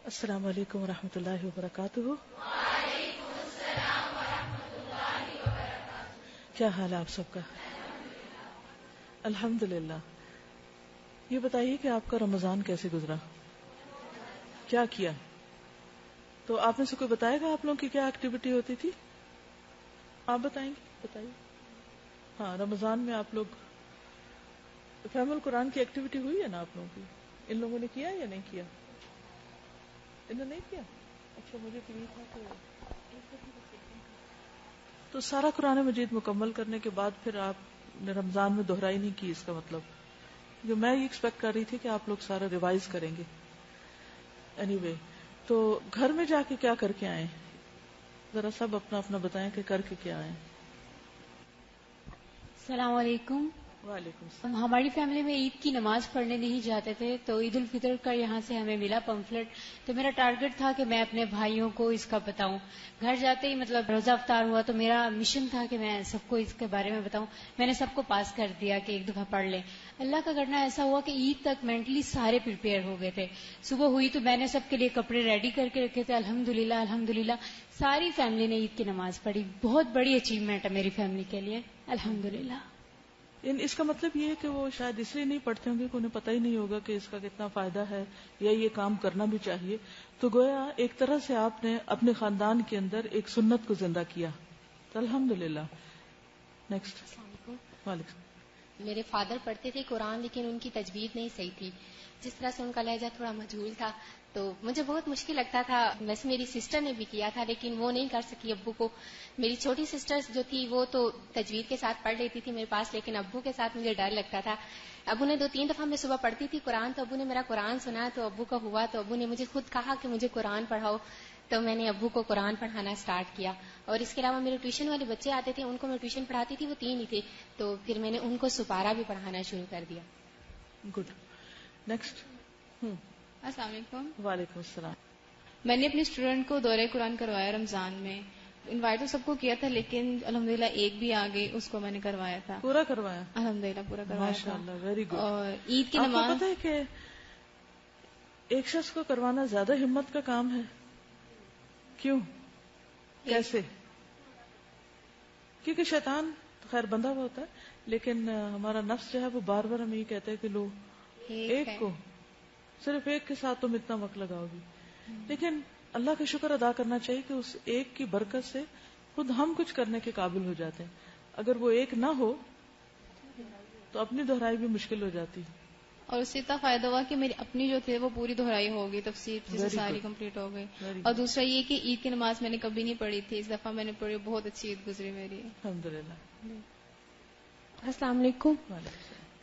السلام علیکم ورحمۃ اللہ وبرکاتہ. وعلیکم السلام ورحمۃ اللہ وبرکاتہ. کیا حال ہے آپ سب کا؟ الحمدللہ. یہ بتائیے کہ آپ کا رمضان کیسے گزرا، کیا کیا؟ تو آپ میں سے کوئی بتائے گا آپ لوگوں کی کیا ایکٹیویٹی ہوتی تھی؟ آپ بتائیں گے؟ بتائیے. ہاں، رمضان میں آپ لوگ فہم القرآن کی ایکٹیویٹی ہوئی ہے نا آپ لوگوں کی؟ ان لوگوں نے کیا یا نہیں کیا؟ انہوں نے نہیں کیا؟ اچھا، مجھے تو یہ تھا کہ تو سارا قرآن مجید مکمل کرنے کے بعد پھر آپ نے رمضان میں دہرائی نہیں کی. اس کا مطلب جو میں یہ ایکسپیکٹ کر رہی تھی کہ آپ لوگ سارا ریوائز کریں گے. اینی وے، تو گھر میں جا کے کیا کر کے آئے؟ ذرا سب اپنا اپنا بتائیں کہ کر کے کیا آئے. السلام علیکم. وعلیکم السلام. ہماری فیملی میں عید کی نماز پڑھنے نہیں جاتے تھے، تو عید الفطر کا یہاں سے ہمیں ملا پمفلٹ، تو میرا ٹارگٹ تھا کہ میں اپنے بھائیوں کو اس کا بتاؤں. گھر جاتے ہی مطلب روزہ افطار ہوا تو میرا مشن تھا کہ میں سب کو اس کے بارے میں بتاؤں. میں نے سب کو پاس کر دیا کہ ایک دفعہ پڑھ لیں. اللہ کا کرنا ایسا ہوا کہ عید تک مینٹلی سارے پریپیئر ہو گئے تھے. صبح ہوئی تو میں نے سب کے لیے کپڑے ریڈی کر کے رکھے تھے. الحمدللہ الحمدللہ ساری فیملی نے عید کی نماز پڑھی. بہت بڑی اچیومنٹ ہے میری فیملی کے لیے، الحمدللہ. اس کا مطلب یہ ہے کہ وہ شاید اس لیے نہیں پڑھتے ہوں گے کہ انہیں پتہ ہی نہیں ہوگا کہ اس کا کتنا فائدہ ہے یا یہ کام کرنا بھی چاہیے. تو گویا ایک طرح سے آپ نے اپنے خاندان کے اندر ایک سنت کو زندہ کیا. تو الحمدللہ. نیکسٹ. السلام علیکم. وعلیکم. میرے فادر پڑھتے تھے قرآن، لیکن ان کی تجوید نہیں صحیح تھی. جس طرح سے ان کا لہجہ تھوڑا مجہول تھا تو مجھے بہت مشکل لگتا تھا. ویسے میری سسٹر نے بھی کیا تھا لیکن وہ نہیں کر سکی ابو کو. میری چھوٹی سسٹر جو تھی وہ تو تجوید کے ساتھ پڑھ لیتی تھی میرے پاس، لیکن ابو کے ساتھ مجھے ڈر لگتا تھا. ابو نے 2-3 دفعہ میں صبح پڑھتی تھی قرآن تو ابو نے میرا قرآن سنا تو ابو کا ہوا تو ابو نے مجھے خود کہا کہ مجھے قرآن پڑھاؤ، تو میں نے ابو کو قرآن پڑھانا اسٹارٹ کیا. اور اس کے علاوہ میرے ٹیوشن والے بچے آتے تھے، ان کو میں ٹیوشن پڑھاتی تھی، وہ 3 ہی تھے، تو پھر میں نے ان کو سپارہ بھی پڑھانا شروع کر دیا. گڈ. نیکسٹ. السلام علیکم. وعلیکم السلام. میں نے اپنے اسٹوڈنٹ کو دورہ قرآن کروایا رمضان میں. انوائٹ تو سب کو کیا تھا لیکن الحمدللہ ایک بھی آ گئی، اس کو میں نے کروایا تھا. پورا کروایا؟ الحمدللہ پورا کروایا تھا. ماشاءاللہ، ویری گڈ. اور عید کی آپ کو نماز پتہ ہے کہ ایک شخص کو کروانا زیادہ ہمت کا کام ہے. کیوں؟ کیسے؟ کیونکہ شیطان خیر بندہ ہوا ہوتا ہے، لیکن ہمارا نفس جو ہے وہ بار بار ہمیں یہ کہتا ہے کہ لو ایک کو، صرف ایک کے ساتھ تم اتنا وقت لگاؤ گی. لیکن اللہ کا شکر ادا کرنا چاہیے کہ اس ایک کی برکت سے خود ہم کچھ کرنے کے قابل ہو جاتے ہیں. اگر وہ ایک نہ ہو تو اپنی دہرائی بھی مشکل ہو جاتی. اور اس سے اتنا فائدہ ہوا کہ میری اپنی جو تھی وہ پوری دہرائی ہو گئی، تفسیر جیسے ساری کمپلیٹ ہو گئی. اور دوسرا یہ کہ عید کی نماز میں نے کبھی نہیں پڑھی تھی، اس دفعہ میں نے پڑھی، بہت اچھی عید گزری میری. الحمدللہ. السلام علیکم.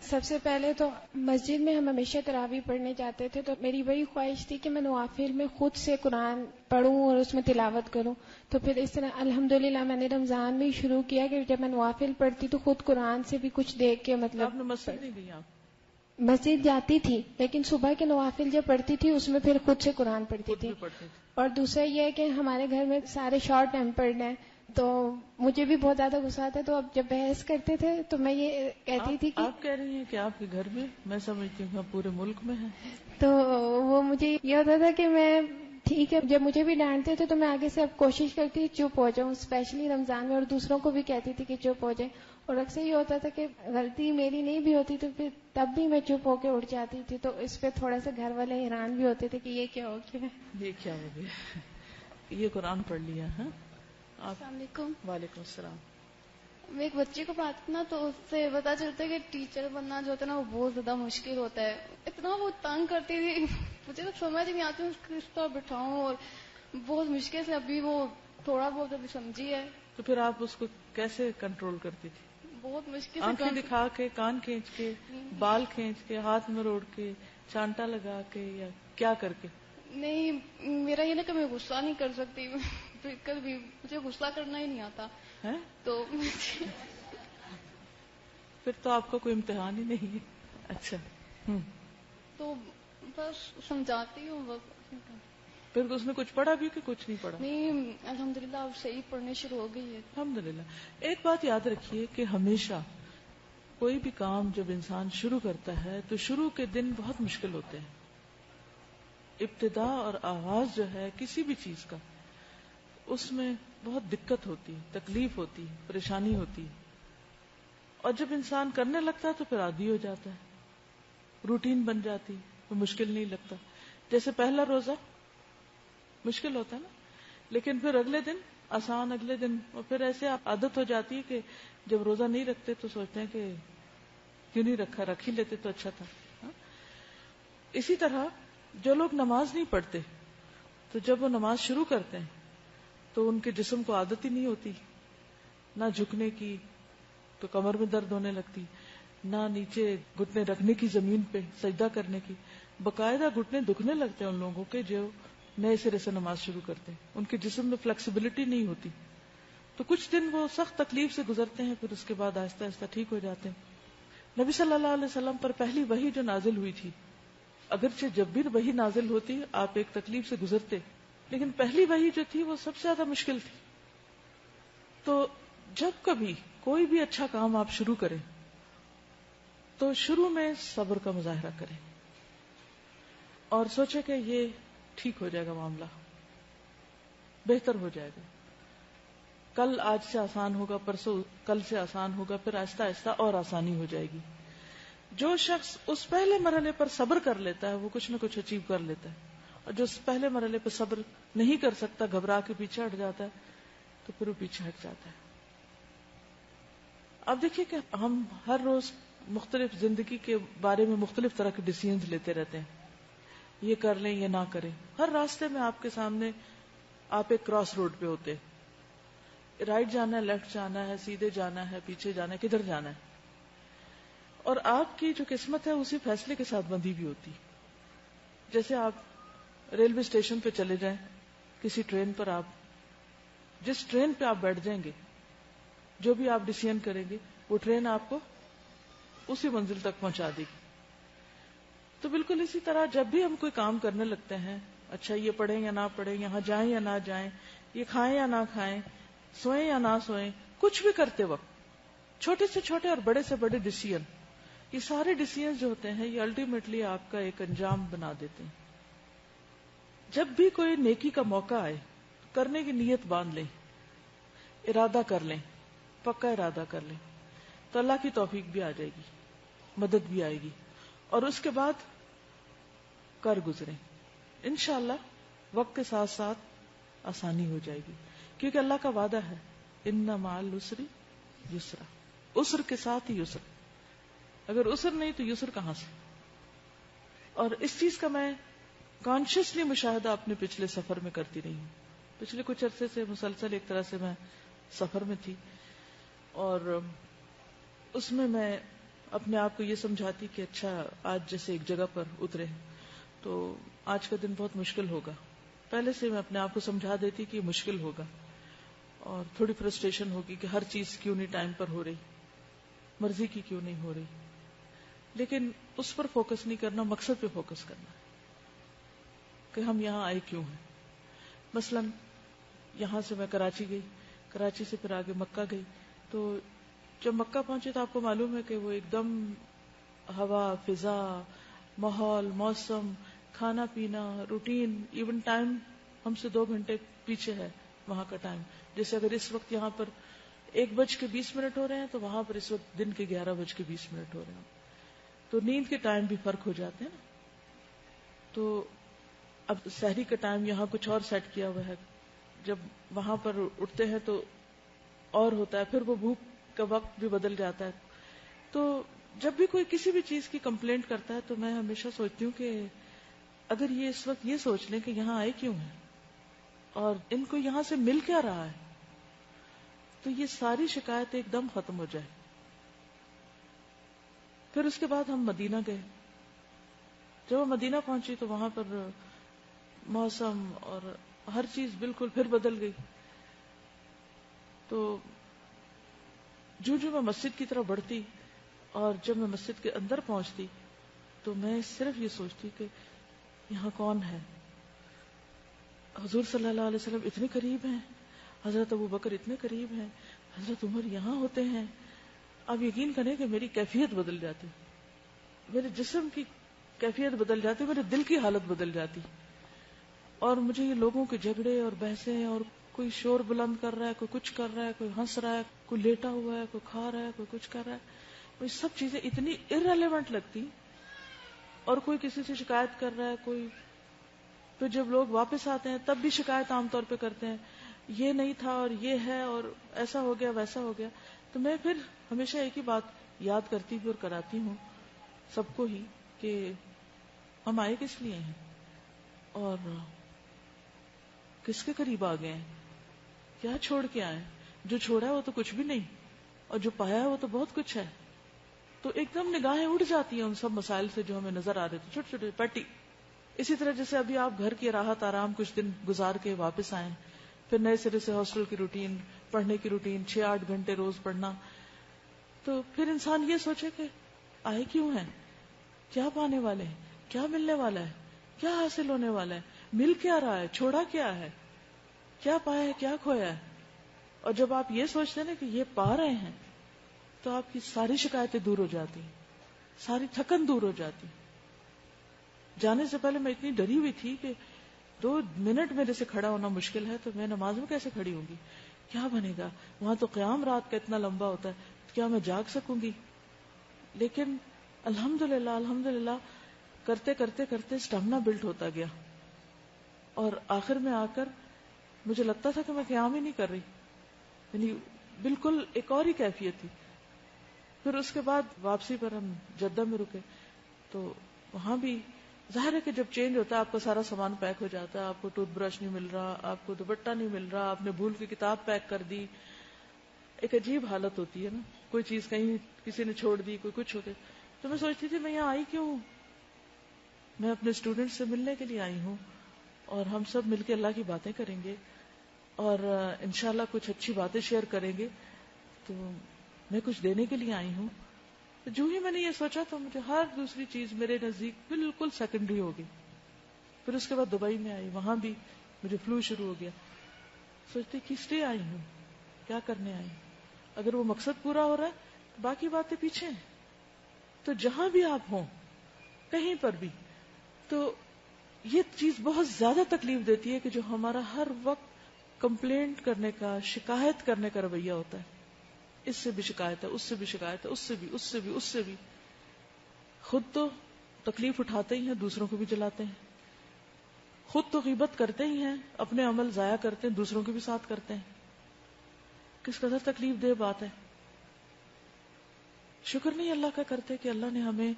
سب سے پہلے تو مسجد میں ہم ہمیشہ تراویح پڑھنے جاتے تھے، تو میری بڑی خواہش تھی کہ میں نوافل میں خود سے قرآن پڑھوں اور اس میں تلاوت کروں. تو پھر اس طرح الحمدللہ میں نے رمضان میں شروع کیا کہ جب میں نوافل پڑھتی تو خود قرآن سے بھی کچھ دیکھ کے مطلب. آپ نے مسجد نہیں دی؟ آپ مسجد جاتی تھی لیکن صبح کے نوافل جب پڑھتی تھی اس میں پھر خود سے قرآن پڑھتی تھی. اور دوسرا یہ ہے کہ ہمارے گھر میں سارے شارٹ ٹیمپرڈ ہیں تو مجھے بھی بہت زیادہ غصہ آتا ہے، تو اب جب بحث کرتے تھے تو میں یہ کہتی تھی کہ آپ کہہ رہی ہیں کہ آپ کے گھر میں، میں سمجھتی ہوں پورے ملک میں ہے. تو وہ مجھے یہ ہوتا تھا کہ میں ٹھیک ہے، جب مجھے بھی ڈانٹتے تھے تو میں آگے سے اب کوشش کرتی چپ ہو جاؤں، اسپیشلی رمضان میں، اور دوسروں کو بھی کہتی تھی کہ چپ ہو جائیں. اور اکثر یہ ہوتا تھا کہ غلطی میری نہیں بھی ہوتی تو پھر تب بھی میں چپ ہو کے اٹھ جاتی تھی، تو اس پہ تھوڑا سا گھر والے حیران بھی ہوتے تھے کہ یہ کیا ہو گیا، یہ کیا ہو گیا. یہ قرآن پڑھ لیا. ہاں. السلام علیکم. وعلیکم السلام. میں ایک بچے کو پڑھاتی نا تو اس سے پتا چلتا ہے کہ ٹیچر بننا جو ہوتا ہے نا وہ بہت زیادہ مشکل ہوتا ہے. اتنا وہ تنگ کرتی تھی، مجھے تو سمجھ نہیں آتی اس کو کس طرح بٹھاؤں، اور بہت مشکل سے ابھی وہ تھوڑا بہت ابھی سمجھی ہے. تو پھر آپ اس کو کیسے کنٹرول کرتی تھی؟ بہت مشکل سے. آنکھیں دکھا کے، کان کھینچ کے، بال کھینچ کے، ہاتھ میں روڑ کے، چانٹا لگا کے، یا کیا کر کے؟ نہیں، میرا یہ نا کہ میں غصہ نہیں کر سکتی، بالکل بھی مجھے غصہ کرنا ہی نہیں آتا. تو پھر تو آپ کا کوئی امتحان ہی نہیں ہے. اچھا. تو بس سمجھاتی ہوں بس. پھر اس نے کچھ پڑھا بھی کہ کچھ نہیں پڑھا؟ نہیں، الحمدللہ اب صحیح پڑھنے شروع ہو گئی ہے. الحمدللہ. ایک بات یاد رکھیے کہ ہمیشہ کوئی بھی کام جب انسان شروع کرتا ہے تو شروع کے دن بہت مشکل ہوتے ہیں. ابتدا اور آغاز جو ہے کسی بھی چیز کا، اس میں بہت دقت ہوتی ہے، تکلیف ہوتی ہے، پریشانی ہوتی ہے، اور جب انسان کرنے لگتا ہے تو پھر عادی ہو جاتا ہے، روٹین بن جاتی ہے، تو مشکل نہیں لگتا. جیسے پہلا روزہ مشکل ہوتا ہے نا، لیکن پھر اگلے دن آسان، اگلے دن، اور پھر ایسے عادت ہو جاتی ہے کہ جب روزہ نہیں رکھتے تو سوچتے ہیں کہ کیوں نہیں رکھا، رکھ ہی لیتے تو اچھا تھا. اسی طرح جو لوگ نماز نہیں پڑھتے تو جب وہ نماز شروع کرتے ہیں تو ان کے جسم کو عادت ہی نہیں ہوتی، نہ جھکنے کی تو کمر میں درد ہونے لگتی، نہ نیچے گھٹنے رکھنے کی زمین پہ سجدہ کرنے کی، باقاعدہ گھٹنے دکھنے لگتے ہیں ان لوگوں کے جو نئے سرے سے نماز شروع کرتے ہیں، ان کے جسم میں فلیکسیبلٹی نہیں ہوتی. تو کچھ دن وہ سخت تکلیف سے گزرتے ہیں، پھر اس کے بعد آہستہ آہستہ ٹھیک ہو جاتے ہیں. نبی صلی اللہ علیہ وسلم پر پہلی وحی جو نازل ہوئی تھی، اگرچہ جب بھی وحی نازل ہوتی آپ ایک تکلیف سے گزرتے، لیکن پہلی وحی جو تھی وہ سب سے زیادہ مشکل تھی. تو جب کبھی کوئی بھی اچھا کام آپ شروع کریں تو شروع میں صبر کا مظاہرہ کریں اور سوچیں کہ یہ ٹھیک ہو جائے گا، معاملہ بہتر ہو جائے گا، کل آج سے آسان ہوگا، پرسوں کل سے آسان ہوگا، پھر آہستہ آہستہ اور آسانی ہو جائے گی. جو شخص اس پہلے مرحلے پر صبر کر لیتا ہے وہ کچھ نہ کچھ اچیو کر لیتا ہے، اور جو اس پہلے مرحلے پر صبر نہیں کر سکتا، گھبرا کے پیچھے ہٹ جاتا ہے، تو پھر وہ پیچھے ہٹ جاتا ہے. اب دیکھیے کہ ہم ہر روز مختلف زندگی کے بارے میں مختلف طرح کے ڈیسیژنز لیتے رہتے ہیں، یہ کر لیں یہ نہ کریں. ہر راستے میں آپ کے سامنے آپ ایک کراس روڈ پہ ہوتے، رائٹ جانا ہے، لیفٹ جانا ہے، سیدھے جانا ہے، پیچھے جانا ہے، کدھر جانا ہے، اور آپ کی جو قسمت ہے اسی فیصلے کے ساتھ بندھی بھی ہوتی. جیسے آپ ریلوے اسٹیشن پہ چلے جائیں، کسی ٹرین پر، آپ جس ٹرین پہ آپ بیٹھ جائیں گے، جو بھی آپ ڈیسیژن کریں گے، وہ ٹرین آپ کو اسی منزل تک پہنچا دے گی. تو بالکل اسی طرح جب بھی ہم کوئی کام کرنے لگتے ہیں، اچھا یہ پڑھیں یا نہ پڑھیں، یہاں جائیں یا نہ جائیں، یہ کھائیں یا نہ کھائیں، سوئیں یا نہ سوئیں، کچھ بھی کرتے وقت چھوٹے سے چھوٹے اور بڑے سے بڑے ڈیسیژن، یہ سارے ڈیسیژن جو ہوتے ہیں یہ الٹیمیٹلی آپ کا ایک انجام بنا دیتے ہیں. جب بھی کوئی نیکی کا موقع آئے کرنے کی نیت باندھ لیں، ارادہ کر لیں، پکا ارادہ کر لیں، تو اللہ کی توفیق بھی آ جائے گی، مدد بھی آئے گی، اور اس کے بعد کر گزریں. انشاءاللہ وقت کے ساتھ ساتھ آسانی ہو جائے گی، کیونکہ اللہ کا وعدہ ہے ان مع العسر یسرا، عسر کے ساتھ ہی یسر، اگر عسر نہیں تو یسر کہاں سے. اور اس چیز کا میں کانشیسلی مشاہدہ اپنے پچھلے سفر میں کرتی رہی ہوں. پچھلے کچھ عرصے سے مسلسل ایک طرح سے میں سفر میں تھی، اور اس میں اپنے آپ کو یہ سمجھاتی کہ اچھا آج جیسے ایک جگہ پر اترے تو آج کا دن بہت مشکل ہوگا. پہلے سے میں اپنے آپ کو سمجھا دیتی کہ یہ مشکل ہوگا، اور تھوڑی فرسٹریشن ہوگی کہ ہر چیز کیوں نہیں ٹائم پر ہو رہی، مرضی کی کیوں نہیں ہو رہی. لیکن اس پر فوکس نہیں کرنا، مقصد پہ فوکس کرنا کہ ہم یہاں آئے کیوں ہیں. مثلا یہاں سے میں کراچی گئی، کراچی سے پھر آگے مکہ گئی، تو جب مکہ پہنچے تو آپ کو معلوم ہے کہ وہ ایک دم ہوا، فضا، ماحول، موسم، کھانا پینا، روٹین، ایون ٹائم ہم سے 2 گھنٹے پیچھے ہے وہاں کا ٹائم. جیسے اگر اس وقت یہاں پر 1:20 ہو رہے ہیں تو وہاں پر اس وقت دن کے 11:20 ہو رہے ہیں. تو نیند کے ٹائم بھی فرق ہو جاتے ہیں نا. تو اب سحری کا ٹائم یہاں کچھ اور سیٹ کیا ہوا ہے، جب وہاں پر اٹھتے ہیں تو اور ہوتا ہے، پھر وہ بھوک کا وقت بھی بدل جاتا ہے. تو جب بھی کوئی کسی بھی چیز کی کمپلینٹ کرتا ہے تو میں ہمیشہ سوچتی ہوں کہ اگر یہ اس وقت یہ سوچ لیں کہ یہاں آئے کیوں ہیں اور ان کو یہاں سے مل کیا رہا ہے، تو یہ ساری شکایت ایک دم ختم ہو جائے. پھر اس کے بعد ہم مدینہ گئے. جب وہ مدینہ پہنچی تو وہاں پر موسم اور ہر چیز بالکل پھر بدل گئی. تو جو میں مسجد کی طرف بڑھتی اور جب میں مسجد کے اندر پہنچتی تو میں صرف یہ سوچتی کہ یہاں کون ہے. حضور صلی اللہ علیہ وسلم اتنے قریب ہیں، حضرت ابوبکر اتنے قریب ہیں، حضرت عمر یہاں ہوتے ہیں. آپ یقین کریں کہ میری کیفیت بدل جاتی، میرے جسم کی کیفیت بدل جاتی، میرے دل کی حالت بدل جاتی اور مجھے یہ لوگوں کے جھگڑے اور بحثیں، اور کوئی شور بلند کر رہا ہے، کوئی کچھ کر رہا ہے، کوئی ہنس رہا ہے، کوئی لیٹا ہوا ہے، کوئی کھا رہا ہے، کوئی کچھ کر رہا ہے، یہ سب چیزیں اتنی irrelevant لگتی. اور کوئی کسی سے شکایت کر رہا ہے، کوئی پھر جب لوگ واپس آتے ہیں تب بھی شکایت عام طور پہ کرتے ہیں، یہ نہیں تھا اور یہ ہے اور ایسا ہو گیا ویسا ہو گیا. تو میں پھر ہمیشہ ایک ہی بات یاد کرتی بھی اور کراتی ہوں سب کو ہی کہ ہم آئے کس لیے ہیں اور کس کے قریب آ گئے ہیں، کیا چھوڑ کے آئے. جو چھوڑا ہے وہ تو کچھ بھی نہیں، اور جو پایا ہے وہ تو بہت کچھ ہے. تو ایک دم نگاہیں اڑ جاتی ہیں ان سب مسائل سے جو ہمیں نظر آ رہے تھے چھوٹے چھوٹے پیٹی. اسی طرح جیسے ابھی آپ گھر کی راحت آرام کچھ دن گزار کے واپس آئیں، پھر نئے سرے سے ہاسٹل کی روٹین، پڑھنے کی روٹین، 6-8 گھنٹے روز پڑھنا. تو پھر انسان یہ سوچے کہ آئے کیوں ہیں، کیا پانے والے ہیں، کیا ملنے والا ہے، کیا حاصل ہونے والا ہے، مل کیا رہا ہے، چھوڑا کیا ہے، کیا پایا ہے، کیا کھویا ہے. اور جب آپ یہ سوچتے ہیں نا کہ یہ پا رہے ہیں تو آپ کی ساری شکایتیں دور ہو جاتی، ساری تھکن دور ہو جاتی. جانے سے پہلے میں اتنی ڈری ہوئی تھی کہ 2 منٹ میرے سے کھڑا ہونا مشکل ہے، تو میں نماز میں کیسے کھڑی ہوں گی، کیا بنے گا. وہاں تو قیام رات کا اتنا لمبا ہوتا ہے، کیا میں جاگ سکوں گی. لیکن الحمدللہ کرتے کرتے کرتے اسٹیمنا بلڈ ہوتا گیا، اور آخر میں آ کر مجھے لگتا تھا کہ میں قیام ہی نہیں کر رہی، یعنی بالکل ایک اور ہی کیفیت تھی. پھر اس کے بعد واپسی پر ہم جدہ میں رکے، تو وہاں بھی ظاہر ہے کہ جب چینج ہوتا ہے آپ کا سارا سامان پیک ہو جاتا ہے، آپ کو ٹوتھ برش نہیں مل رہا، آپ کو دوپٹہ نہیں مل رہا، آپ نے بھول کے کتاب پیک کر دی. ایک عجیب حالت ہوتی ہے نا، کوئی چیز کہیں کسی نے چھوڑ دی، کوئی کچھ ہو گیا. تو میں سوچتی تھی میں یہاں آئی کیوں ہوں، میں اپنے اسٹوڈنٹ سے ملنے کے لیے آئی ہوں، اور ہم سب مل کے اللہ کی باتیں کریں گے اور انشاءاللہ کچھ اچھی باتیں شیئر کریں گے. تو میں کچھ دینے کے لیے آئی ہوں. جو ہی میں نے یہ سوچا تو مجھے ہر دوسری چیز میرے نزدیک بالکل سیکنڈری ہو گئی. پھر اس کے بعد دبئی میں آئی، وہاں بھی مجھے فلو شروع ہو گیا. سوچتی کس لیے آئی ہوں، کیا کرنے آئی ہوں. اگر وہ مقصد پورا ہو رہا ہے باقی باتیں پیچھے ہیں. تو جہاں بھی آپ ہوں، کہیں پر بھی، تو یہ چیز بہت زیادہ تکلیف دیتی ہے کہ جو ہمارا ہر وقت کمپلینٹ کرنے کا، شکایت کرنے کا رویہ ہوتا ہے. اس سے بھی شکایت ہے، اس سے بھی شکایت ہے، اس سے بھی، اس سے بھی، اس سے بھی. خود تو تکلیف اٹھاتے ہی ہیں، دوسروں کو بھی جلاتے ہیں. خود تو غیبت کرتے ہی ہیں، اپنے عمل ضائع کرتے ہیں، دوسروں کے بھی ساتھ کرتے ہیں. کس قدر تکلیف دہ بات ہے. شکر نہیں اللہ کا کرتے کہ اللہ نے ہمیں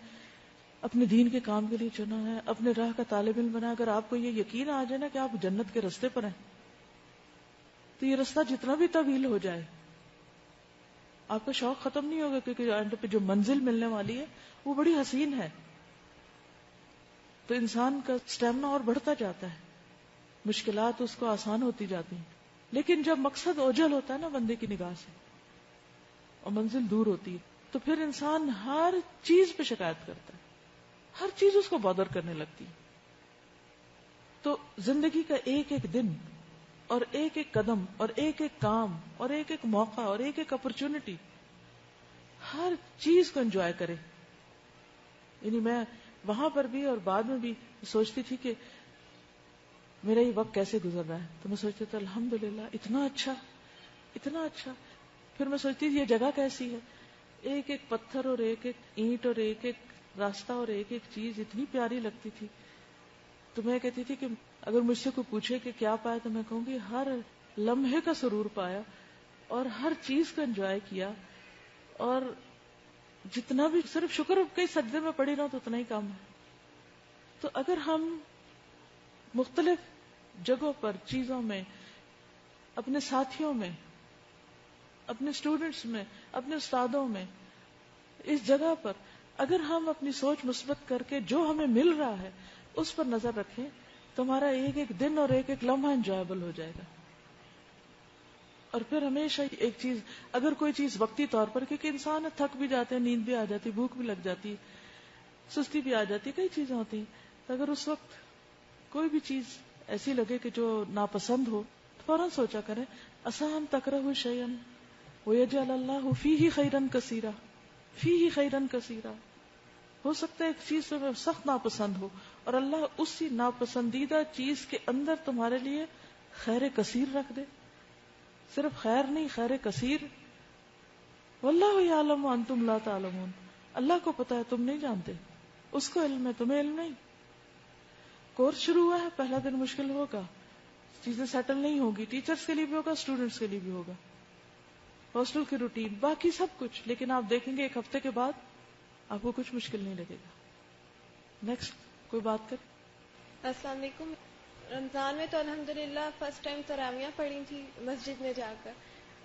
اپنے دین کے کام کے لیے چنا ہے، اپنے راہ کا طالب علم بنا. اگر آپ کو یہ یقین آ جائے نا کہ آپ جنت کے رستے پر ہیں، تو یہ رستہ جتنا بھی طویل ہو جائے آپ کا شوق ختم نہیں ہوگا، کیونکہ اینڈ پہ جو منزل ملنے والی ہے وہ بڑی حسین ہے. تو انسان کا اسٹیمنا اور بڑھتا جاتا ہے، مشکلات اس کو آسان ہوتی جاتی ہیں. لیکن جب مقصد اوجھل ہوتا ہے نا بندے کی نگاہ سے اور منزل دور ہوتی ہے، تو پھر انسان ہر چیز پہ شکایت کرتا ہے، ہر چیز اس کو بادر کرنے لگتی. تو زندگی کا ایک ایک دن اور ایک ایک قدم اور ایک ایک کام اور ایک ایک موقع اور ایک ایک اپرچونٹی، ہر چیز کو انجوائے کرے. یعنی میں وہاں پر بھی اور بعد میں بھی سوچتی تھی کہ میرا یہ وقت کیسے گزر رہا ہے. تو میں سوچتی تھی الحمدللہ اتنا اچھا، اتنا اچھا. پھر میں سوچتی تھی یہ جگہ کیسی ہے، ایک ایک پتھر اور ایک ایک اینٹ اور ایک ایک راستہ اور ایک ایک چیز اتنی پیاری لگتی تھی. تو میں کہتی تھی کہ اگر مجھ سے کوئی پوچھے کہ کیا پایا تو میں کہوں گی ہر لمحے کا سرور پایا اور ہر چیز کو انجوائے کیا. اور جتنا بھی صرف شکر کئی سجدے میں پڑی رہا تو اتنا ہی کام ہے. تو اگر ہم مختلف جگہوں پر، چیزوں میں، اپنے ساتھیوں میں، اپنے اسٹوڈنٹس میں، اپنے استادوں میں، اس جگہ پر اگر ہم اپنی سوچ مثبت کر کے جو ہمیں مل رہا ہے اس پر نظر رکھیں تو ہمارا ایک ایک دن اور ایک ایک لمحہ انجوائبل ہو جائے گا. اور پھر ہمیشہ ایک چیز، اگر کوئی چیز وقتی طور پر، کیونکہ انسان تھک بھی جاتے ہیں، نیند بھی آ جاتی، بھوک بھی لگ جاتی، سستی بھی آ جاتی، کئی چیزیں ہوتی ہیں، تو اگر اس وقت کوئی بھی چیز ایسی لگے کہ جو ناپسند ہو تو فوراً سوچا کریں عسیٰ ان تکرہوا شیئا ویجعل اللہ فیہ خیرا کثیرا، فیہ خیرا کثیرا. ہو سکتا ہے ایک چیز تمہیں سخت ناپسند ہو اور اللہ اسی ناپسندیدہ چیز کے اندر تمہارے لیے خیر کثیر رکھ دے. صرف خیر نہیں، خیر کثیر. واللہ یعلم وانتم لا تعلمون. اللہ کو پتا ہے، تم نہیں جانتے. اس کو علم ہے، تمہیں علم نہیں. کورس شروع ہوا ہے، پہلا دن مشکل ہوگا، چیزیں سیٹل نہیں ہوگی. ٹیچرز کے لیے بھی ہوگا، اسٹوڈنٹس کے لیے بھی ہوگا. ہاسٹل کی روٹین، باقی سب کچھ. لیکن آپ دیکھیں گے ایک ہفتے کے بعد آپ کو کچھ مشکل نہیں لگے گا. نیکسٹ کوئی بات کر. السلام علیکم. رمضان میں تو الحمدللہ فرسٹ ٹائم تراویاں پڑھی تھی مسجد میں جا کر.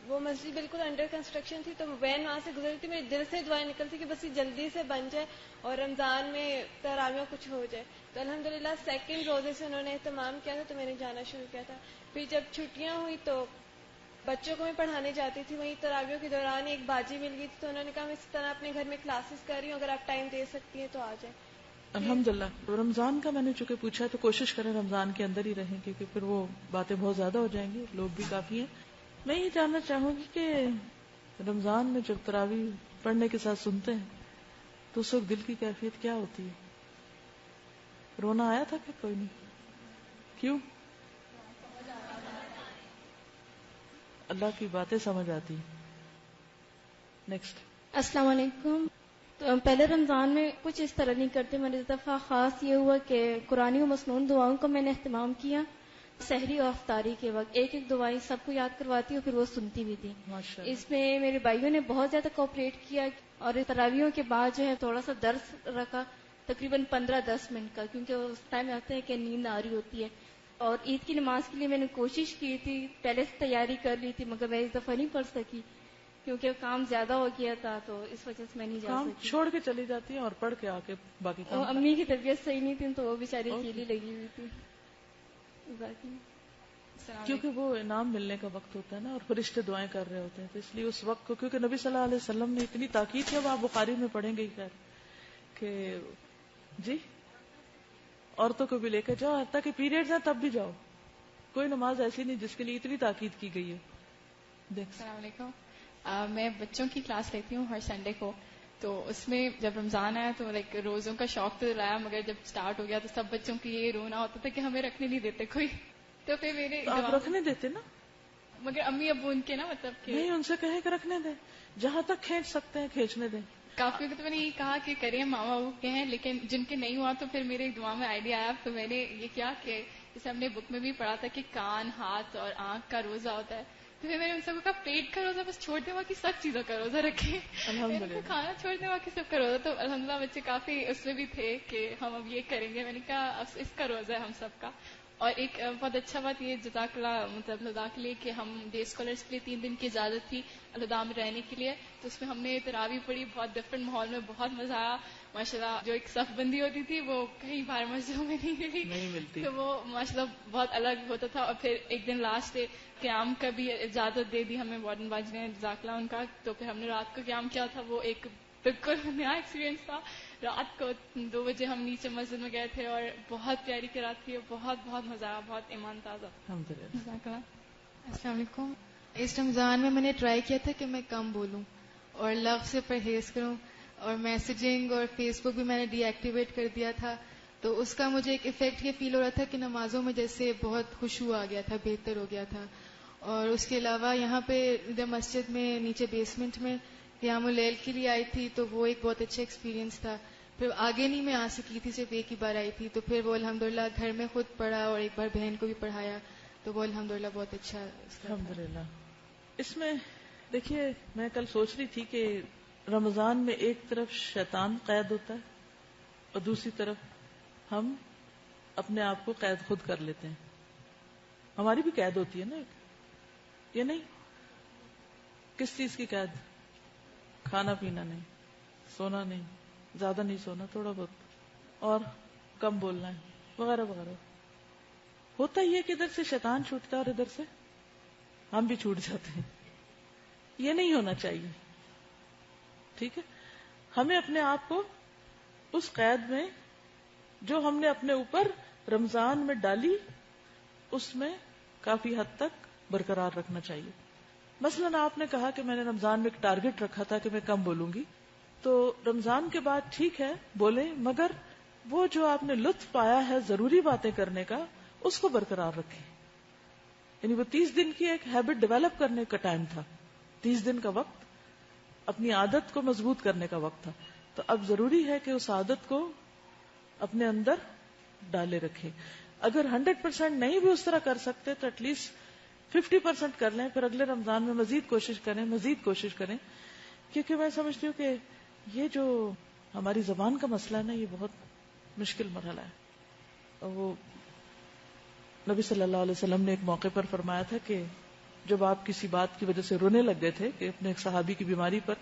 وہ مسجد بالکل انڈر کنسٹرکشن تھی، تو وین وہاں سے گزری تھی. میرے دل سے دعائیں نکلتی کہ بس یہ جلدی سے بن جائے اور رمضان میں تراویاں کچھ ہو جائے. تو الحمدللہ سیکنڈ روزے سے انہوں نے اہتمام کیا تھا، تو میں نے جانا شروع کیا تھا. پھر جب چھٹیاں ہوئی تو بچوں کو میں پڑھانے جاتی تھی. وہیں تراویوں کے دوران ایک باجی مل گئی تھی، تو انہوں نے کہا میں اس طرح اپنے گھر میں کلاسز کر رہی ہوں، اگر آپ ٹائم دے سکتی ہیں تو آ جائیں. الحمدللہ. رمضان کا میں نے چونکہ پوچھا تو کوشش کریں رمضان کے اندر ہی رہیں، کیونکہ پھر وہ باتیں بہت زیادہ ہو جائیں گی، لوگ بھی کافی ہیں. میں یہ جاننا چاہوں گی کہ رمضان میں جب تراویح پڑھنے کے ساتھ سنتے ہیں تو اس وقت دل کی کیفیت کیا ہوتی ہے؟ رونا آیا تھا کہ کوئی نہیں؟ کیوں؟ اللہ کی باتیں سمجھ آتی. نیکسٹ. السلام علیکم. تو پہلے رمضان میں کچھ اس طرح نہیں کرتے. میں نے اس دفعہ خاص یہ ہوا کہ قرآنی و مسنون دعاؤں کا میں نے اہتمام کیا. سحری اور افطاری کے وقت ایک ایک دعائیں سب کو یاد کرواتی اور پھر وہ سنتی بھی تھی. اس میں میرے بھائیوں نے بہت زیادہ کوآپریٹ کیا اور تراویحوں کے بعد جو ہے تھوڑا سا درس رکھا، تقریباً 15-10 منٹ کا، کیونکہ اس ٹائم آتے ہیں کہ نیند آ رہی ہوتی ہے. اور عید کی نماز کے لیے میں نے کوشش کی تھی، پہلے سے تیاری کر لی تھی، مگر میں اس دفعہ نہیں پڑھ سکی کیونکہ کام زیادہ ہو گیا تھا، تو اس وجہ سے میں نہیں جا سکی. چھوڑ کے چلی جاتی ہیں اور پڑھ کے آ کے باقی کام. امی کی طبیعت صحیح نہیں تھی تو وہ بیچاری اکیلی لگی ہوئی تھی. کیونکہ وہ انعام ملنے کا وقت ہوتا ہے نا، اور فرشتے دعائیں کر رہے ہوتے ہیں، تو اس لیے اس وقت کو، کیونکہ نبی صلی اللہ علیہ وسلم نے اتنی تاکید کی، اب آپ بخاری میں پڑھیں گے خیر کہ جی عورتوں کو بھی لے کے جاؤ، حتیٰ کہ پیریڈز ہیں تب بھی جاؤ. کوئی نماز ایسی نہیں جس کے لیے اتنی تاکید کی گئی ہے. السلام علیکم. میں بچوں کی کلاس لیتی ہوں ہر سنڈے کو. تو اس میں جب رمضان آیا تو لائک روزوں کا شوق تو لایا، مگر جب سٹارٹ ہو گیا تو سب بچوں کی یہ رونا ہوتا تھا کہ ہمیں رکھنے نہیں دیتے کوئی. تو پھر میرے آپ رکھنے دیتے نا، مگر امی ابو ان کے نا مطلب کہ نہیں، ان سے کہے کہ رکھنے دیں، جہاں تک کھینچ سکتے ہیں کھینچنے دیں. کافی تو میں نے یہ کہا کہ کریں ماما ابو کے ہیں، لیکن جن کے نہیں ہوا تو پھر میرے دماغ میں آئیڈیا آیا. تو میں نے یہ کیا کہ جیسے ہم نے بک میں بھی پڑھا تھا کہ کان، ہاتھ اور آنکھ کا روزہ ہوتا ہے، تو پھر میں نے ان سب کا پیٹ کا روزہ بس چھوڑ دیں، باقی سب چیزوں کا روزہ رکھیں. کھانا چھوڑ دیں، باقی سب کا روزہ. تو الحمدللہ بچے کافی اس میں بھی تھے کہ ہم اب یہ کریں گے. میں نے کہا اس کا روزہ ہے ہم سب کا. اور ایک بہت اچھا بات یہ جزاک اللہ مطلب لدا کے لیے کہ ہم ڈے اسکالرس کے لیے 3 دن کی اجازت تھی الہدا میں رہنے کے لیے، تو اس میں ہم نے تراویح پڑھی بہت ڈفرینٹ ماحول میں، بہت مزہ آیا ماشاءاللہ. جو ایک صف بندی ہوتی تھی وہ کہیں باہر مسجدوں میں نہیں ملتی، تو وہ ماشاءاللہ بہت الگ ہوتا تھا. اور پھر ایک دن لاسٹ ڈے قیام کا بھی اجازت دے دی ہمیں وارڈن باجی نے، جزاک اللہ ان کا. تو پھر ہم نے رات کو قیام کیا تھا، وہ ایک بالکل نیا ایکسپیرینس تھا. رات کو 2 بجے ہم نیچے مسجد میں گئے تھے اور بہت پیاری قرات تھی، بہت بہت مزہ آیا، بہت ایمان تازہ. السلام علیکم. اس رمضان میں نے ٹرائی کیا تھا کہ میں کم بولوں اور لفظ سے پرہیز کروں، اور میسجنگ اور فیس بک بھی میں نے ڈی ایکٹیویٹ کر دیا تھا. تو اس کا مجھے ایک افیکٹ یہ فیل ہو رہا تھا کہ نمازوں میں جیسے بہت خشوع آ گیا تھا، بہتر ہو گیا تھا. اور اس کے علاوہ یہاں پہ ادھر مسجد میں نیچے بیسمنٹ میں قیام اللیل کے لیے آئی تھی، تو وہ ایک بہت اچھا ایکسپیرینس تھا. پھر آگے نہیں میں آ سکی تھی، صرف ایک ہی بار آئی تھی. تو پھر وہ الحمدللہ گھر میں خود پڑھا اور ایک بار بہن کو بھی پڑھایا، تو وہ الحمدللہ بہت اچھا. الحمدللہ. اس میں دیکھیے میں کل سوچ رہی تھی کہ رمضان میں ایک طرف شیطان قید ہوتا ہے اور دوسری طرف ہم اپنے آپ کو قید خود کر لیتے ہیں. ہماری بھی قید ہوتی ہے نا ایک، یہ نہیں کس چیز کی قید؟ کھانا پینا نہیں، سونا نہیں، زیادہ نہیں سونا، تھوڑا بہت، اور کم بولنا ہے وغیرہ وغیرہ. ہوتا ہی ہے کہ ادھر سے شیطان چھوٹتا ہے اور ادھر سے ہم بھی چھوٹ جاتے ہیں. یہ نہیں ہونا چاہیے. ٹھیک ہے، ہمیں اپنے آپ کو اس قید میں جو ہم نے اپنے اوپر رمضان میں ڈالی اس میں کافی حد تک برقرار رکھنا چاہیے. مثلا آپ نے کہا کہ میں نے رمضان میں ایک ٹارگٹ رکھا تھا کہ میں کم بولوں گی، تو رمضان کے بعد ٹھیک ہے بولیں، مگر وہ جو آپ نے لطف پایا ہے ضروری باتیں کرنے کا اس کو برقرار رکھیں. یعنی وہ 30 دن کی ایک ہیبٹ ڈیولپ کرنے کا ٹائم تھا، 30 دن کا وقت اپنی عادت کو مضبوط کرنے کا وقت تھا. تو اب ضروری ہے کہ اس عادت کو اپنے اندر ڈالے رکھیں. اگر 100% نہیں بھی اس طرح کر سکتے تو ایٹ لیسٹ 50% کر لیں، پھر اگلے رمضان میں مزید کوشش کریں. کیونکہ میں سمجھتی ہوں کہ یہ جو ہماری زبان کا مسئلہ ہے نا، یہ بہت مشکل مرحلہ ہے. اور وہ نبی صلی اللہ علیہ وسلم نے ایک موقع پر فرمایا تھا کہ جب آپ کسی بات کی وجہ سے رونے لگ گئے تھے کہ اپنے ایک صحابی کی بیماری پر،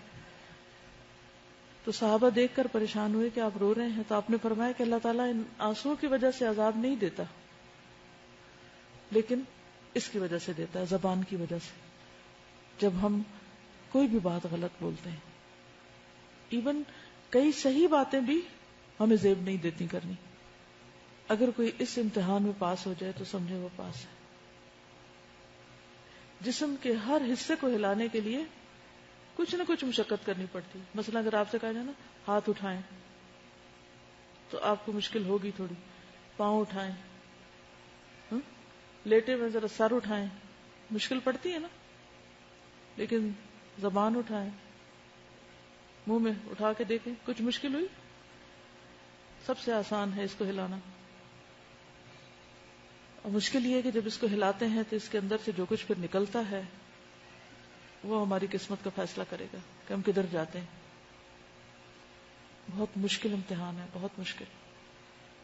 تو صحابہ دیکھ کر پریشان ہوئے کہ آپ رو رہے ہیں. تو آپ نے فرمایا کہ اللہ تعالیٰ ان آنسوؤں کی وجہ سے عذاب نہیں دیتا، لیکن اس کی وجہ سے دیتا ہے، زبان کی وجہ سے. جب ہم کوئی بھی بات غلط بولتے ہیں، ایون کئی صحیح باتیں بھی ہمیں زیب نہیں دیتی کرنی. اگر کوئی اس امتحان میں پاس ہو جائے تو سمجھے وہ پاس ہے. جسم کے ہر حصے کو ہلانے کے لیے کچھ نہ کچھ مشقت کرنی پڑتی. مثلا اگر آپ سے کہا جائے نا ہاتھ اٹھائیں تو آپ کو مشکل ہوگی تھوڑی. پاؤں اٹھائیں، لیٹے میں ذرا سر اٹھائیں، مشکل پڑتی ہے نا. لیکن زبان اٹھائیں، منہ میں اٹھا کے دیکھیں، کچھ مشکل ہوئی؟ سب سے آسان ہے اس کو ہلانا. اور مشکل یہ ہے کہ جب اس کو ہلاتے ہیں تو اس کے اندر سے جو کچھ پھر نکلتا ہے وہ ہماری قسمت کا فیصلہ کرے گا کہ ہم کدھر جاتے ہیں. بہت مشکل امتحان ہے، بہت مشکل.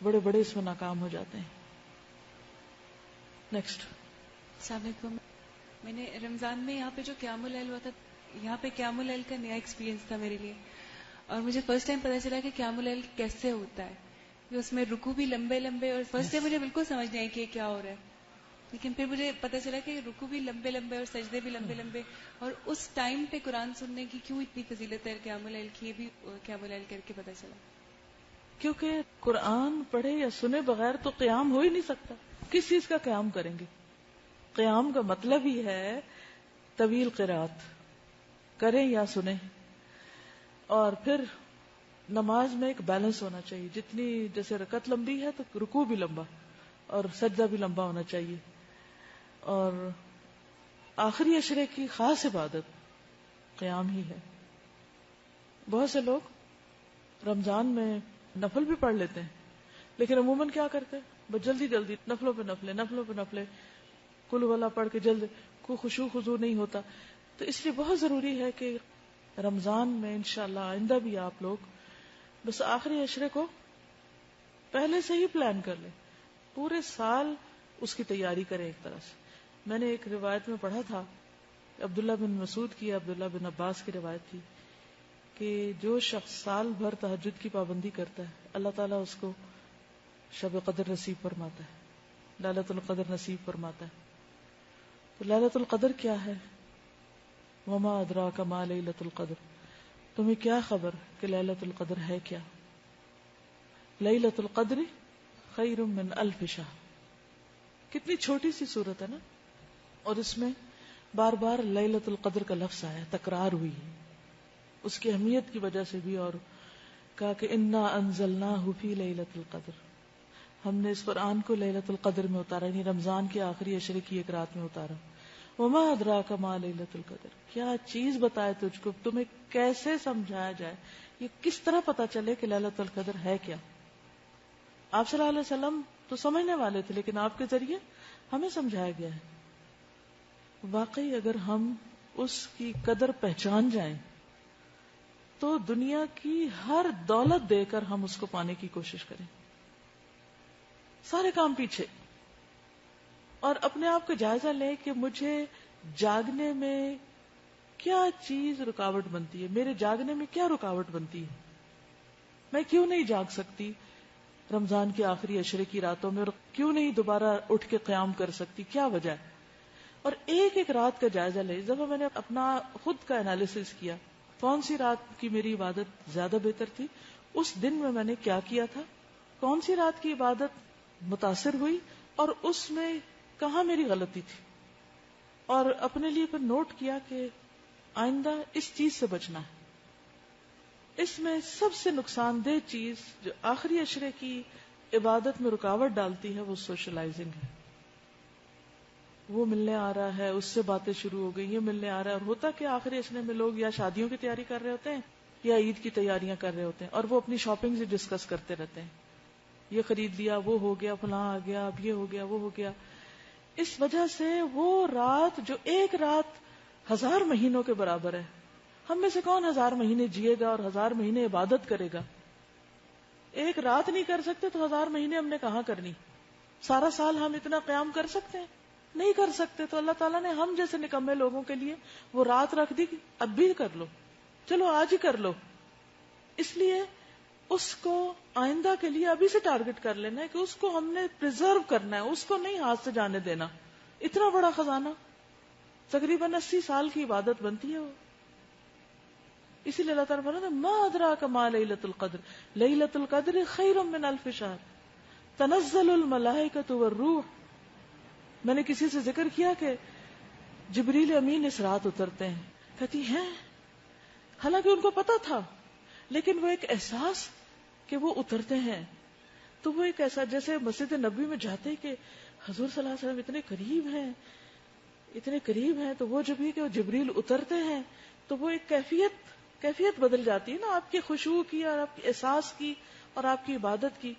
بڑے بڑے اس میں ناکام ہو جاتے ہیں. نیکسٹ. السلام علیکم. میں نے رمضان میں یہاں پہ جو قیام اللیل ہوا تھا، یہاں پہ قیام اللیل کا نیا ایکسپیرینس تھا میرے لیے، اور مجھے فرسٹ ٹائم پتا چلا کہ قیام اللیل کیسے ہوتا ہے. کہ اس میں رکوع بھی لمبے لمبے، اور فرسٹ ٹائم مجھے بالکل سمجھ نہیں آئی کہ کیا ہو رہا ہے. لیکن پھر مجھے پتا چلا کہ رکوع بھی لمبے لمبے اور سجدے بھی لمبے لمبے. اور اس ٹائم پہ قرآن سننے کی کیوں اتنی فضیلت ہے قیام اللیل کی، یہ بھی قیام اللیل کر کے پتا چلا. کیونکہ قرآن پڑھے یا سنے بغیر تو قیام ہو ہی نہیں سکتا. کس چیز کا قیام کریں گے؟ قیام کا مطلب ہی ہے طویل قرات کریں یا سنیں. اور پھر نماز میں ایک بیلنس ہونا چاہیے. جتنی جیسے رکعت لمبی ہے تو رکوع بھی لمبا اور سجدہ بھی لمبا ہونا چاہیے. اور آخری عشرے کی خاص عبادت قیام ہی ہے. بہت سے لوگ رمضان میں نفل بھی پڑھ لیتے ہیں، لیکن عموماً کیا کرتے ہیں؟ بس جلدی جلدی نفلوں پہ نفلے کل والا پڑھ کے جلد، کوئی خشوع خضوع نہیں ہوتا. تو اس لیے بہت ضروری ہے کہ رمضان میں انشاءاللہ آئندہ بھی آپ لوگ بس آخری عشرے کو پہلے سے ہی پلان کر لیں، پورے سال اس کی تیاری کریں. ایک طرح سے میں نے ایک روایت میں پڑھا تھا، عبداللہ بن مسعود کی، عبداللہ بن عباس کی روایت تھی کہ جو شخص سال بھر تہجد کی پابندی کرتا ہے اللہ تعالیٰ اس کو شب قدر نصیب فرماتا ہے، لیلۃ القدر نصیب فرماتا ہے. تو لیلۃ القدر کیا ہے؟ وما ادراک ما لیلۃ القدر، تمہیں کیا خبر کہ لیلۃ القدر ہے کیا؟ لیلۃ القدر خیر من الف شہر. کتنی چھوٹی سی صورت ہے نا، اور اس میں بار بار لیلۃ القدر کا لفظ آیا، تکرار ہوئی ہے اس کی اہمیت کی وجہ سے بھی. اور کہا کہ انا انزلناہ فی لیلۃ القدر، ہم نے اس قرآن کو لیلۃ القدر میں اتارا، یعنی رمضان کے آخری عشرے کی ایک رات میں اتارا. وما ادراک ما لیلۃ القدر، کیا چیز بتائے تجھ کو، تمہیں کیسے سمجھایا جائے، یہ کس طرح پتا چلے کہ لیلۃ القدر ہے کیا. آپ صلی اللہ علیہ وسلم تو سمجھنے والے تھے، لیکن آپ کے ذریعے ہمیں سمجھایا گیا ہے. واقعی اگر ہم اس کی قدر پہچان جائیں تو دنیا کی ہر دولت دے کر ہم اس کو پانے کی کوشش کریں، سارے کام پیچھے. اور اپنے آپ کا جائزہ لیں کہ مجھے جاگنے میں کیا چیز رکاوٹ بنتی ہے، میرے جاگنے میں کیا رکاوٹ بنتی ہے، میں کیوں نہیں جاگ سکتی رمضان کے آخری عشرے کی راتوں میں، اور کیوں نہیں دوبارہ اٹھ کے قیام کر سکتی، کیا وجہ ہے. اور ایک ایک رات کا جائزہ لے. جب میں نے اپنا خود کا انالیسس کیا، کون سی رات کی میری عبادت زیادہ بہتر تھی، اس دن میں نے کیا کیا تھا، کون سی رات کی عبادت متاثر ہوئی، اور اس میں کہاں میری غلطی تھی. اور اپنے لیے پھر نوٹ کیا کہ آئندہ اس چیز سے بچنا ہے. اس میں سب سے نقصان دہ چیز جو آخری عشرے کی عبادت میں رکاوٹ ڈالتی ہے وہ سوشلائزنگ ہے. وہ ملنے آ رہا ہے، اس سے باتیں شروع ہو گئی، یہ ملنے آ رہا ہے. اور ہوتا کہ آخری عشرے میں لوگ یا شادیوں کی تیاری کر رہے ہوتے ہیں یا عید کی تیاریاں کر رہے ہوتے ہیں، اور وہ اپنی شاپنگ سے ڈسکس کرتے رہتے ہیں، یہ خرید لیا، وہ ہو گیا، فلاں آ گیا، اب یہ ہو گیا، وہ ہو گیا. اس وجہ سے وہ رات جو ایک رات 1000 مہینوں کے برابر ہے. ہم میں سے کون 1000 مہینے جیے گا اور 1000 مہینے عبادت کرے گا؟ ایک رات نہیں کر سکتے تو 1000 مہینے ہم نے کہاں کرنی؟ سارا سال ہم اتنا قیام کر سکتے ہیں؟ نہیں کر سکتے. تو اللہ تعالیٰ نے ہم جیسے نکمے لوگوں کے لیے وہ رات رکھ دی کہ اب بھی کر لو، چلو آج ہی کر لو. اس لیے اس کو آئندہ کے لیے ابھی سے ٹارگٹ کر لینا ہے کہ اس کو ہم نے پریزرو کرنا ہے، اس کو نہیں ہاتھ سے جانے دینا. اتنا بڑا خزانہ، تقریباً 80 سال کی عبادت بنتی ہے وہ. اسی لیے اللہ تعالیٰ فرماتا ہے ما ادراک ما لیلۃ القدر لیلۃ القدر خیر من الف شہر تنزل الملائکۃ والروح. میں نے کسی سے ذکر کیا کہ جبریل امین اس رات اترتے ہیں. کہتی ہیں حالانکہ ان کو پتا تھا، لیکن وہ ایک احساس کہ وہ اترتے ہیں، تو وہ ایک ایسا جیسے مسجد نبوی میں جاتے کہ حضور صلی اللہ علیہ وسلم اتنے قریب ہیں، تو وہ جب یہ کہ وہ جبریل اترتے ہیں تو وہ ایک کیفیت بدل جاتی ہے نا آپ کی خشوع کی اور آپ کے احساس کی اور آپ کی عبادت کی.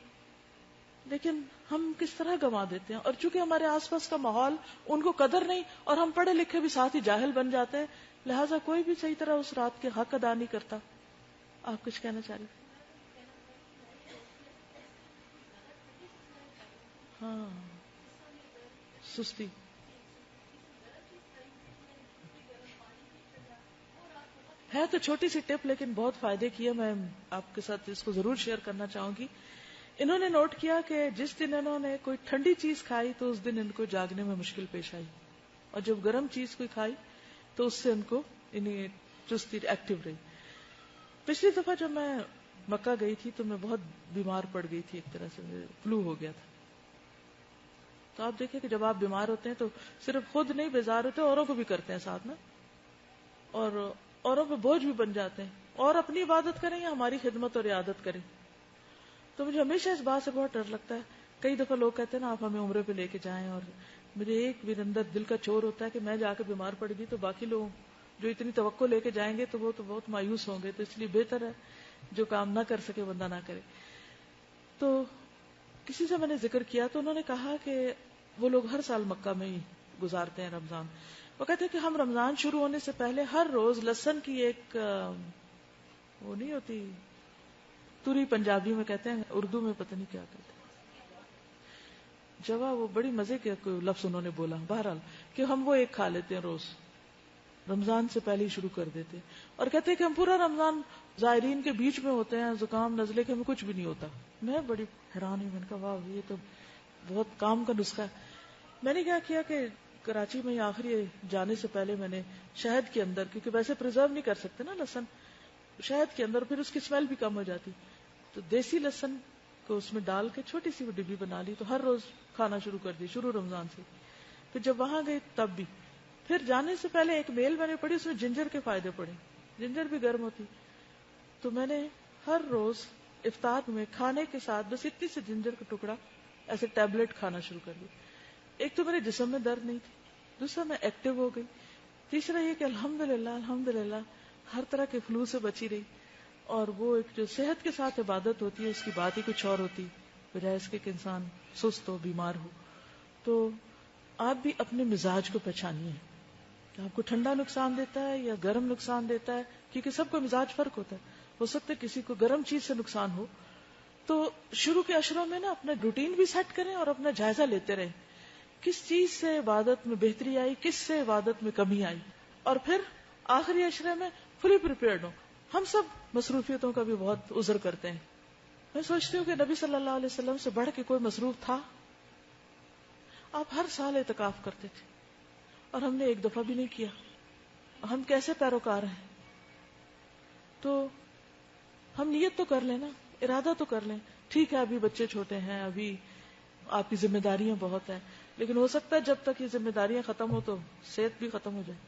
لیکن ہم کس طرح گنوا دیتے ہیں. اور چونکہ ہمارے آس پاس کا ماحول ان کو قدر نہیں، اور ہم پڑھے لکھے بھی ساتھ ہی جاہل بن جاتے ہیں، لہٰذا کوئی بھی صحیح طرح اس رات کے حق ادا نہیں کرتا. آپ کچھ کہنا چاہ رہے؟ ہاں، سستی. ہے تو چھوٹی سی ٹپ لیکن بہت فائدے کی ہے. میں آپ کے ساتھ اس کو ضرور شیئر کرنا چاہوں گی. انہوں نے نوٹ کیا کہ جس دن انہوں نے کوئی ٹھنڈی چیز کھائی تو اس دن ان کو جاگنے میں مشکل پیش آئی، اور جب گرم چیز کوئی کھائی تو اس سے ان کو چستی ایکٹیو رہی. پچھلی دفعہ جب میں مکہ گئی تھی تو میں بہت بیمار پڑ گئی تھی، ایک طرح سے فلو ہو گیا تھا. تو آپ دیکھیں کہ جب آپ بیمار ہوتے ہیں تو صرف خود نہیں بیزار ہوتے، اوروں کو بھی کرتے ہیں ساتھ نا، اور اوروں پہ بوجھ بھی بن جاتے ہیں، اور اپنی عبادت کریں یا ہماری خدمت اور عیادت کریں. تو مجھے ہمیشہ اس بات سے بہت ڈر لگتا ہے. کئی دفعہ لوگ کہتے ہیں نا آپ ہمیں عمرے پہ لے کے جائیں، اور مجھے ایک بھی اندر دل کا چور ہوتا ہے کہ میں جا کے بیمار پڑ گئی تو باقی لوگ جو اتنی توقع لے کے جائیں گے تو وہ تو بہت مایوس ہوں گے. تو اس لیے بہتر ہے جو کام نہ کر سکے بندہ نہ کرے. تو کسی سے میں نے ذکر کیا تو انہوں نے کہا کہ وہ لوگ ہر سال مکہ میں ہی گزارتے ہیں رمضان. وہ کہتے ہیں کہ ہم رمضان شروع ہونے سے پہلے ہر روز لہسن کی ایک وہ نہیں ہوتی توری، پنجابی میں کہتے ہیں، اردو میں پتہ نہیں کیا کہتے ہیں، جوا، وہ بڑی مزے کے کوئی لفظ انہوں نے بولا. بہرحال کہ ہم وہ ایک کھا لیتے ہیں روز، رمضان سے پہلے ہی شروع کر دیتے ہیں. اور کہتے ہیں کہ ہم پورا رمضان زائرین کے بیچ میں ہوتے ہیں، زکام نزلے کے ہمیں کچھ بھی نہیں ہوتا. میں بڑی حیران ہوئی، میں نے کہا واہ یہ تو بہت کام کا نسخہ ہے. میں نے کیا کیا کہ کراچی میں آخری جانے سے پہلے میں نے شہد کے اندر، کیونکہ ویسے پریزرو نہیں کر سکتے نا لہسن، شہد کے اندر پھر اس کی اسمیل بھی کم ہو جاتی، تو دیسی لہسن کو اس میں ڈال کے چھوٹی سی وہ ڈبی بنا لی، تو ہر روز کھانا شروع کر دی، شروع رمضان سے. پھر جب وہاں گئی تب بھی. پھر جانے سے پہلے ایک میل میں نے پڑھی، اس میں جنجر کے فائدے پڑے. جنجر بھی گرم ہوتی، تو میں نے ہر روز افطار میں کھانے کے ساتھ بس اتنی سے جنجر کا ٹکڑا ایسے ٹیبلٹ کھانا شروع کر دی. ایک تو میرے جسم میں درد نہیں تھی، دوسرا میں ایکٹیو ہو گئی، تیسرا یہ کہ الحمدللہ ہر طرح کے فلو سے بچی رہی. اور وہ ایک جو صحت کے ساتھ عبادت ہوتی ہے اس کی بات ہی کچھ اور ہوتی، بجائے اس کے کہ انسان سست ہو، بیمار ہو. تو آپ بھی اپنے مزاج کو پہچانیے کہ آپ کو ٹھنڈا نقصان دیتا ہے یا گرم نقصان دیتا ہے، کیونکہ سب کا مزاج فرق ہوتا ہے. ہو سکتا ہے کسی کو گرم چیز سے نقصان ہو. تو شروع کے اشروں میں نا اپنا روٹین بھی سیٹ کریں اور اپنا جائزہ لیتے رہیں، کس چیز سے عبادت میں بہتری آئی، کس سے عبادت میں کمی آئی، اور پھر آخری اشرے میں فلی پریپیئرڈ ہو. ہم سب مصروفیتوں کا بھی بہت عذر کرتے ہیں. میں سوچتی ہوں کہ نبی صلی اللہ علیہ وسلم سے بڑھ کے کوئی مصروف تھا؟ آپ ہر سال اعتکاف کرتے تھے اور ہم نے ایک دفعہ بھی نہیں کیا. ہم کیسے پیروکار ہیں؟ تو ہم نیت تو کر لیں نا، ارادہ تو کر لیں. ٹھیک ہے ابھی بچے چھوٹے ہیں، ابھی آپ کی ذمہ داریاں بہت ہیں، لیکن ہو سکتا ہے جب تک یہ ذمہ داریاں ختم ہو تو صحت بھی ختم ہو جائے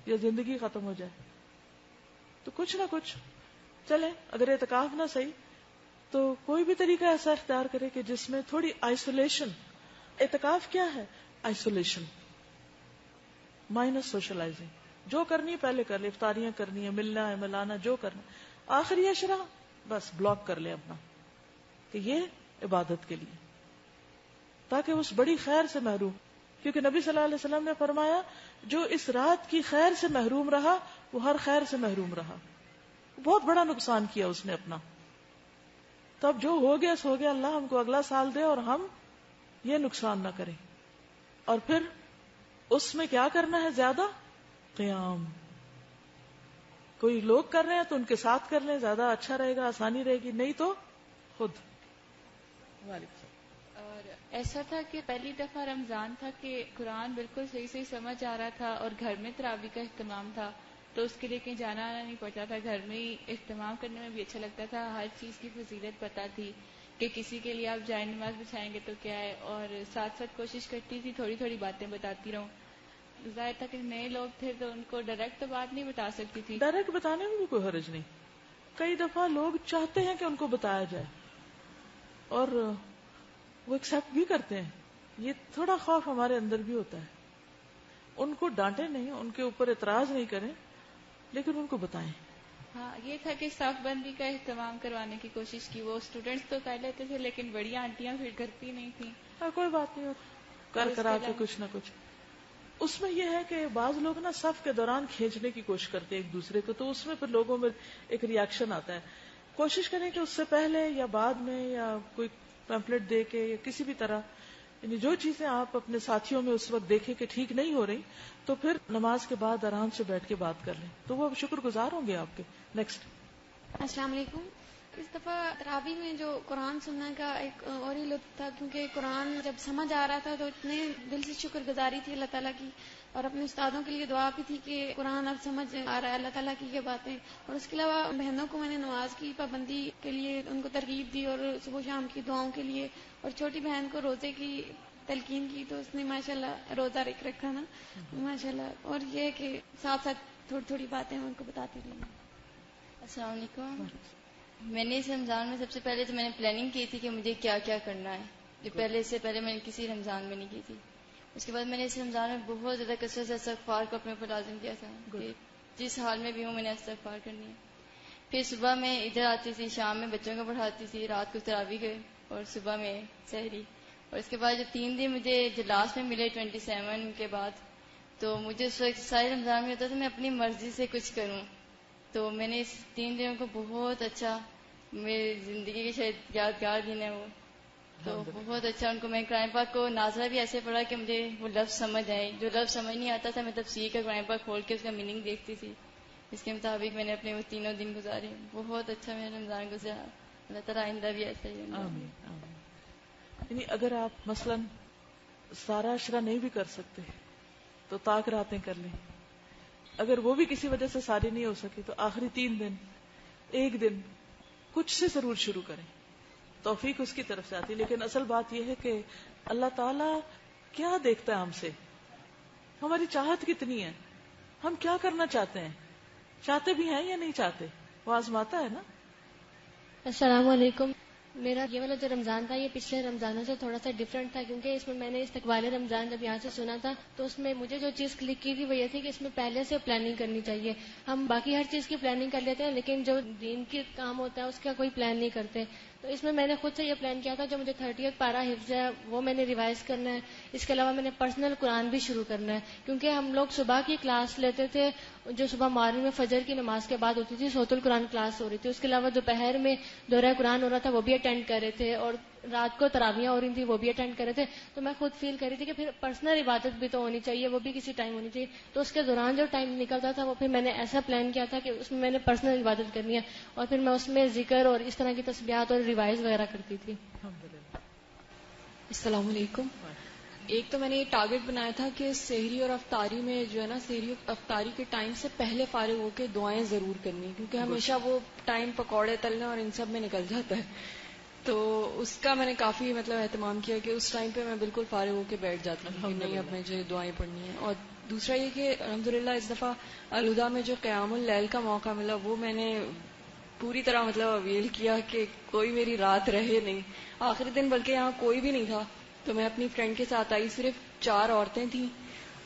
یا زندگی ختم ہو جائے. تو کچھ نہ کچھ چلے اگر اعتکاف نہ صحیح تو کوئی بھی طریقہ ایسا اختیار کرے کہ جس میں تھوڑی آئسولیشن. اعتکاف کیا ہے؟ Isolation minus socialising. جو کرنی ہے پہلے کر لے, افطاریاں کرنی ہے, ملنا ہے, ملانا, جو کرنا, آخری اشرا بس بلاک کر لے اپنا کہ یہ عبادت کے لیے, تاکہ اس بڑی خیر سے محروم. کیونکہ نبی صلی اللہ علیہ وسلم نے فرمایا جو اس رات کی خیر سے محروم رہا وہ ہر خیر سے محروم رہا. بہت بڑا نقصان کیا اس نے اپنا. تو اب جو ہو گیا سو گیا, اللہ ہم کو اگلا سال دے اور ہم یہ نقصان نہ کریں. اور پھر اس میں کیا کرنا ہے؟ زیادہ قیام. کوئی لوگ کر رہے ہیں تو ان کے ساتھ کر لیں, زیادہ اچھا رہے گا, آسانی رہے گی, نہیں تو خود. اور ایسا تھا کہ پہلی دفعہ رمضان تھا کہ قرآن بالکل صحیح صحیح سمجھ آ رہا تھا اور گھر میں تراویح کا اہتمام تھا, تو اس کے لیے کہیں جانا آنا نہیں پڑتا تھا, گھر میں ہی اہتمام کرنے میں بھی اچھا لگتا تھا. ہر چیز کی فضیلت پتہ تھی کہ کسی کے لیے آپ جائے نماز بچھائیں گے تو کیا ہے, اور ساتھ ساتھ کوشش کرتی تھی تھوڑی تھوڑی باتیں بتاتی رہوں. ظاہر تھا کہ نئے لوگ تھے تو ان کو ڈائریکٹ تو بات نہیں بتا سکتی تھی. ڈائریکٹ بتانے میں بھی کوئی حرج نہیں. کئی دفعہ لوگ چاہتے ہیں کہ ان کو بتایا جائے اور وہ ایکسپٹ بھی کرتے ہیں. یہ تھوڑا خوف ہمارے اندر بھی ہوتا ہے. ان کو ڈانٹے نہیں, ان کے اوپر اعتراض نہیں کریں, لیکن ان کو بتائیں. ہاں یہ تھا کہ صف بندی کا اہتمام کروانے کی کوشش کی. وہ اسٹوڈینٹس تو کر لیتے تھے لیکن بڑی آنٹیاں پھر کرتی نہیں تھیں. کوئی بات نہیں, کر کرا کے کچھ نہ کچھ. اس میں یہ ہے کہ بعض لوگ نا صف کے دوران کھینچنے کی کوشش کرتے ہیں ایک دوسرے کو, تو اس میں پھر لوگوں میں ایک ریاکشن آتا ہے. کوشش کریں کہ اس سے پہلے یا بعد میں یا کوئی پیمفلٹ دے کے یا کسی بھی طرح, یعنی جو چیزیں آپ اپنے ساتھیوں میں اس وقت دیکھیں کہ ٹھیک نہیں ہو رہی تو پھر نماز کے بعد آرام سے بیٹھ کے بات کر لیں, تو وہ شکر گزار ہوں گے آپ کے. نیکسٹ. السلام علیکم. اس دفعہ تراویح میں جو قرآن سننے کا ایک اور ہی لطف تھا, کیونکہ قرآن جب سمجھ آ رہا تھا تو اتنے دل سے شکر گزاری تھی اللہ تعالیٰ کی, اور اپنے استادوں کے لیے دعا بھی تھی کہ قرآن اب سمجھ آ رہا ہے اللہ تعالیٰ کی یہ باتیں. اور اس کے علاوہ بہنوں کو میں نے نماز کی پابندی کے لیے ان کو ترغیب دی اور صبح شام کی دعاؤں کے لیے, اور چھوٹی بہن کو روزے کی تلقین کی تو اس نے ماشاءاللہ روزہ رکھا نا ماشاءاللہ. اور یہ کہ ساتھ ساتھ تھوڑی تھوڑی باتیں ان کو بتاتی رہی. السلام علیکم. میں نے اس رمضان میں سب سے پہلے تو میں نے پلاننگ کی تھی کہ مجھے کیا کیا کرنا ہے, جو پہلے سے پہلے میں نے کسی رمضان میں نہیں کی تھی. اس کے بعد میں نے اس رمضان میں بہت زیادہ کثرت سے استغفار کو اپنے اوپر لازم کیا تھا کہ جس حال میں بھی ہوں میں نے استغفار کرنی ہے. پھر صبح میں ادھر آتی تھی, شام میں بچوں کو پڑھاتی تھی, رات کو تراویح گئے اور صبح میں سحری. اور اس کے بعد جو 3 دن مجھے جو لاسٹ میں ملے 27 کے بعد, تو مجھے اس وقت سارے رمضان میں ہوتا تھا میں اپنی مرضی سے کچھ کروں. تو میں نے اس 3 دنوں کو بہت اچھا, میری زندگی کے شاید یادگار دن ہے وہ, تو بہت اچھا ان کو میں قرآن پاک کو ناظرہ بھی ایسے پڑھا کہ مجھے وہ لفظ سمجھ آئے. جو لفظ سمجھ نہیں آتا تھا میں تفسیر کا قرآن پاک کھول کے اس کا میننگ دیکھتی تھی, اس کے مطابق میں نے اپنے وہ 3 دن گزارے. بہت اچھا میرا رمضان گزرا. اللہ تعالیٰ آئندہ بھی ایسا ہی. یعنی اگر آپ مثلا سارا عشرہ نہیں بھی کر سکتے تو طاق راتیں کر لیں. اگر وہ بھی کسی وجہ سے ساری نہیں ہو سکی تو آخری 3 دن 1 دن کچھ سے ضرور شروع کریں. توفیق اس کی طرف سے آتی. لیکن اصل بات یہ ہے کہ اللہ تعالیٰ کیا دیکھتا ہے ہم سے, ہماری چاہت کتنی ہے, ہم کیا کرنا چاہتے ہیں, چاہتے بھی ہیں یا نہیں چاہتے, وہ آزماتا ہے نا. السلام علیکم. میرا یہ والا جو رمضان تھا یہ پچھلے رمضانوں سے تھوڑا سا ڈفرینٹ تھا, کیونکہ اس میں نے استقبال رمضان جب یہاں سے سنا تھا تو اس میں مجھے جو چیز کلک کی تھی وہ یہ تھی کہ اس میں پہلے سے پلاننگ کرنی چاہیے. ہم باقی ہر چیز کی پلاننگ کر لیتے ہیں لیکن جو دین کی کام ہوتا ہے اس کا کوئی پلان نہیں کرتے. تو اس میں نے خود سے یہ پلان کیا تھا جو مجھے 30 پارہ حفظ ہے وہ میں نے ریوائز کرنا ہے. اس کے علاوہ میں نے پرسنل قرآن بھی شروع کرنا ہے, کیونکہ ہم لوگ صبح کی کلاس لیتے تھے جو صبح مارننگ میں فجر کی نماز کے بعد ہوتی تھی, صوت القرآن کلاس ہو رہی تھی. اس کے علاوہ دوپہر میں دورہ قرآن ہو رہا تھا وہ بھی اٹینڈ کر رہے تھے, اور رات کو تراویحاں ہو رہی تھی وہ بھی اٹینڈ کر رہے تھے. تو میں خود فیل کر رہی تھی کہ پھر پرسنل عبادت بھی تو ہونی چاہیے, وہ بھی کسی ٹائم ہونی چاہیے. تو اس کے دوران جو ٹائم نکلتا تھا وہ پھر میں نے ایسا پلان کیا تھا کہ اس میں میں نے پرسنل عبادت کرنی ہے, اور پھر میں اس میں ذکر اور اس طرح کی تسبیحات اور ریوائز وغیرہ کرتی تھی. السلام علیکم. ایک تو میں نے یہ ٹارگٹ بنایا تھا کہ سحری اور افطاری میں جو ہے نا, سحری اور افطاری کے ٹائم سے پہلے فارغ ہو کے دعائیں ضرور کرنی, کیونکہ ہمیشہ وہ ٹائم پکوڑے تلنے اور ان سب میں نکل جاتا ہے. تو اس کا میں نے کافی اہتمام کیا کہ اس ٹائم پہ میں بالکل فارغ ہو کے بیٹھ جاتی ہوں کہ نہیں اب مجھے دعائیں پڑھنی ہیں. اور دوسرا یہ کہ الحمدللہ اس دفعہ الہدا میں جو قیام اللیل کا موقع ملا وہ میں نے پوری طرح مطلب اویل کیا کہ کوئی میری رات رہے نہیں. آخری دن بلکہ یہاں کوئی بھی نہیں تھا تو میں اپنی فرینڈ کے ساتھ آئی. صرف 4 عورتیں تھیں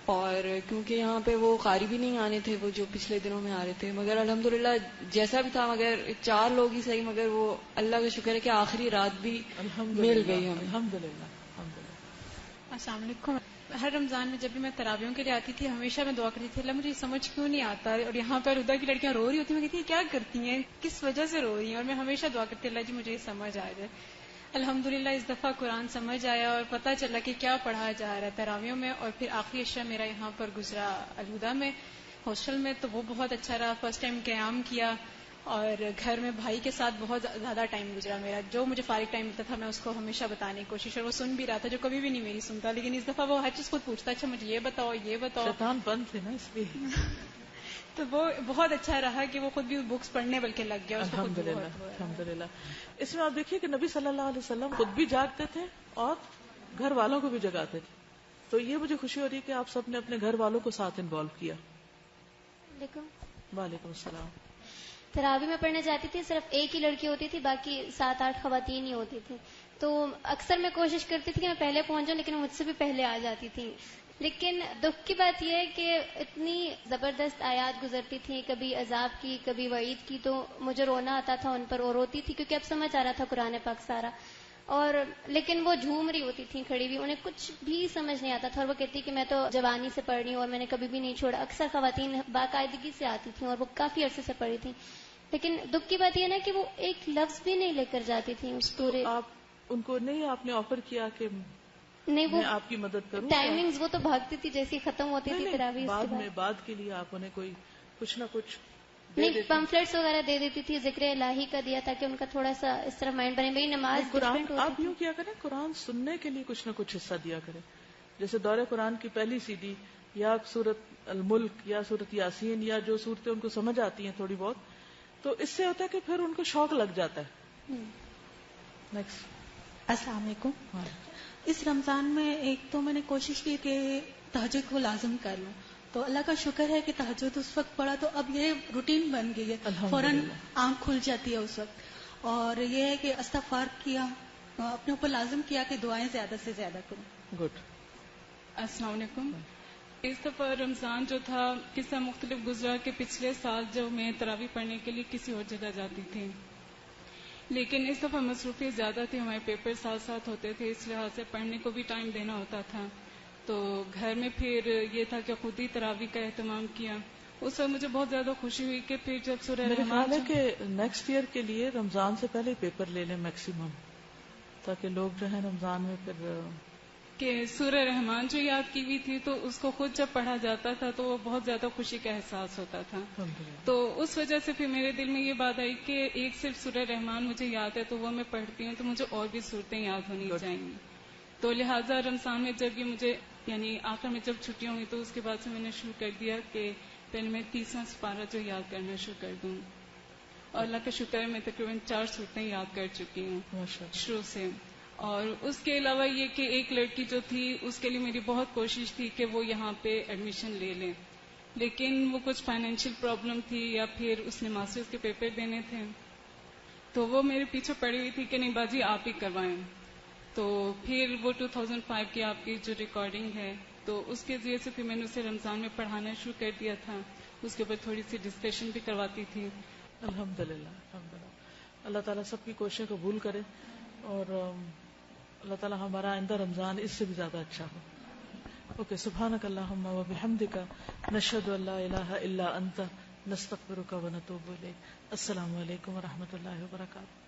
اور کیونکہ یہاں پہ وہ قاری بھی نہیں آنے تھے وہ جو پچھلے دنوں میں آ رہے تھے, مگر الحمدللہ جیسا بھی تھا, مگر 4 لوگ ہی صحیح, مگر وہ اللہ کا شکر ہے کہ آخری رات بھی مل گئی ہمیں. الحمدللہ. السلام علیکم. ہر رمضان میں جب بھی میں تراویحوں کے لیے آتی تھی ہمیشہ میں دعا کرتی تھی اللہ مجھے سمجھ کیوں نہیں آتا, اور یہاں پر ادھر کی لڑکیاں رو رہی ہوتی ہیں, میں کہتی کیا کرتی ہیں, کس وجہ سے رو رہی ہیں, اور میں ہمیشہ دعا کرتی اللہ جی مجھے یہ سمجھ آ جائے. الحمدللہ اس دفعہ قرآن سمجھ آیا اور پتہ چلا کہ کیا پڑھا جا رہا ہے تراویحوں میں. اور پھر آخری عشاء میرا یہاں پر گزرا الہدا میں ہاسٹل میں, تو وہ بہت اچھا رہا. فرسٹ ٹائم قیام کیا اور گھر میں بھائی کے ساتھ بہت زیادہ ٹائم گزرا میرا. جو مجھے فارغ ٹائم ملتا تھا میں اس کو ہمیشہ بتانے کی کوشش, اور وہ سن بھی رہا تھا جو کبھی بھی نہیں میری سنتا, لیکن اس دفعہ وہ ہر چیز خود پوچھتا, اچھا مجھے یہ بتاؤ یہ بتاؤ. شیطان بند تھے نا اس لیے. تو وہ بہت اچھا رہا کہ وہ خود بھی بکس پڑھنے بلکہ لگ گیا. الحمدللہ. اس میں آپ دیکھیے کہ نبی صلی اللہ علیہ وسلم خود بھی جاگتے تھے اور گھر والوں کو بھی جگاتے تھے. تو یہ مجھے خوشی ہو رہی ہے کہ آپ سب نے اپنے گھر والوں کو ساتھ انوالو کیا. وعلیکم السلام. تراویح میں پڑھنے جاتی تھی, صرف ایک ہی لڑکی ہوتی تھی, باقی 7-8 خواتین ہی ہوتی تھی. تو اکثر میں کوشش کرتی تھی کہ میں پہلے پہنچ جاؤں, لیکن مجھ سے بھی پہلے آ جاتی تھی. لیکن دکھ کی بات یہ ہے کہ اتنی زبردست آیات گزرتی تھیں, کبھی عذاب کی کبھی وعید کی, تو مجھے رونا آتا تھا ان پر اور روتی تھی کیونکہ اب سمجھ آ رہا تھا قرآن پاک سارا. اور لیکن وہ جھوم رہی ہوتی تھیں کھڑی بھی, انہیں کچھ بھی سمجھ نہیں آتا تھا, اور وہ کہتی کہ میں تو جوانی سے پڑھ رہی ہوں اور میں نے کبھی بھی نہیں چھوڑا. اکثر خواتین باقاعدگی سے آتی تھیں اور وہ کافی عرصے سے پڑھی تھیں, لیکن دکھ کی بات یہ نا کہ وہ ایک لفظ بھی نہیں لے کر جاتی تھی اس پورے. آپ ان کو نہیں, آپ نے آفر کیا کہ نہیں وہ میں آپ کی مدد کروں؟ ٹائمنگز وہ تو بھاگتی تھی جیسی ختم ہوتی تھی تراویح. بعد کے لیے آپ انہیں کوئی کچھ نہ کچھ نہیں پمفلیٹس وغیرہ دے دیتی تھی, ذکر الہی کا دیا تاکہ ان کا تھوڑا سا اس طرح مائنڈ بنے. میری نماز قرآن آپ یوں کیا کریں, قرآن سننے کے لیے کچھ نہ کچھ حصہ دیا کریں, جیسے دورہ قرآن کی پہلی CD یا سورت الملک یا سورت یاسین یا جو صورتیں ان کو سمجھ آتی ہیں تھوڑی بہت, تو اس سے ہوتا ہے کہ پھر ان کو شوق لگ جاتا ہے. نیکسٹ. السلام علیکم. اس رمضان میں ایک تو میں نے کوشش کی کہ تہجد کو لازم کر لوں, تو اللہ کا شکر ہے کہ تہجد اس وقت پڑھا تو اب یہ روٹین بن گئی ہے, فوراً آنکھ کھل جاتی ہے اس وقت. اور یہ ہے کہ استغفار کیا, اپنے اوپر لازم کیا کہ دعائیں زیادہ سے زیادہ کروں. گڈ. السلام علیکم. اس دفعہ رمضان جو تھا قصہ مختلف گزرا کہ پچھلے سال جو میں تراویح پڑھنے کے لیے کسی اور جگہ جاتی تھی, لیکن اس دفعہ مصروفیت زیادہ تھی, ہمارے پیپر ساتھ ساتھ ہوتے تھے, اس لحاظ سے پڑھنے کو بھی ٹائم دینا ہوتا تھا. تو گھر میں پھر یہ تھا کہ خود ہی تراویح کا اہتمام کیا. اس وقت مجھے بہت زیادہ خوشی ہوئی کہ پھر جب سورہ رحمان, میرے خیال ہے کہ نیکسٹ ایئر کے لیے رمضان سے پہلے پیپر لے لیں میکسیمم, تاکہ لوگ جو ہے رمضان میں پھر کہ سورہ رحمان جو یاد کی ہوئی تھی تو اس کو خود جب پڑھا جاتا تھا تو وہ بہت زیادہ خوشی کا احساس ہوتا تھا. تو اس وجہ سے پھر میرے دل میں یہ بات آئی کہ ایک صرف سورہ رحمان مجھے یاد ہے تو وہ میں پڑھتی ہوں تو مجھے اور بھی صورتیں یاد ہونی چاہیے. تو لہٰذا رمضان میں جب یہ مجھے یعنی آخر میں جب چھٹیاں ہوئی تو اس کے بعد سے میں نے شروع کر دیا کہ پہلے میں 30واں سپارہ جو یاد کرنا شروع کر دوں, اور اللہ کا شکر ہے میں تقریباً 4 صورتیں یاد کر چکی ہوں شروع سے. اور اس کے علاوہ یہ کہ ایک لڑکی جو تھی اس کے لیے میری بہت کوشش تھی کہ وہ یہاں پہ ایڈمیشن لے لیں, لیکن وہ کچھ فائنینشیل پرابلم تھی یا پھر اس نے ماسٹرز کے پیپر دینے تھے, تو وہ میرے پیچھے پڑی ہوئی تھی کہ نہیں باجی آپ ہی کروائیں. تو پھر وہ 2005 کی آپ کی جو ریکارڈنگ ہے تو اس کے ذریعے سے پھر میں نے اسے رمضان میں پڑھانا شروع کر دیا تھا, اس کے اوپر تھوڑی سی ڈسکشن بھی کرواتی تھی. الحمدللہ. اللہ تعالیٰ سب کی کوششیں قبول کرے اور اللہ تعالیٰ ہمارا آئندہ رمضان اس سے بھی زیادہ اچھا ہو. اوکے. سبحانک اللہم و بحمدک, نشہد ان لا الہ الا انت, نستغفرک و نتوب الیک. السلام علیکم و رحمۃ اللہ وبرکاتہ.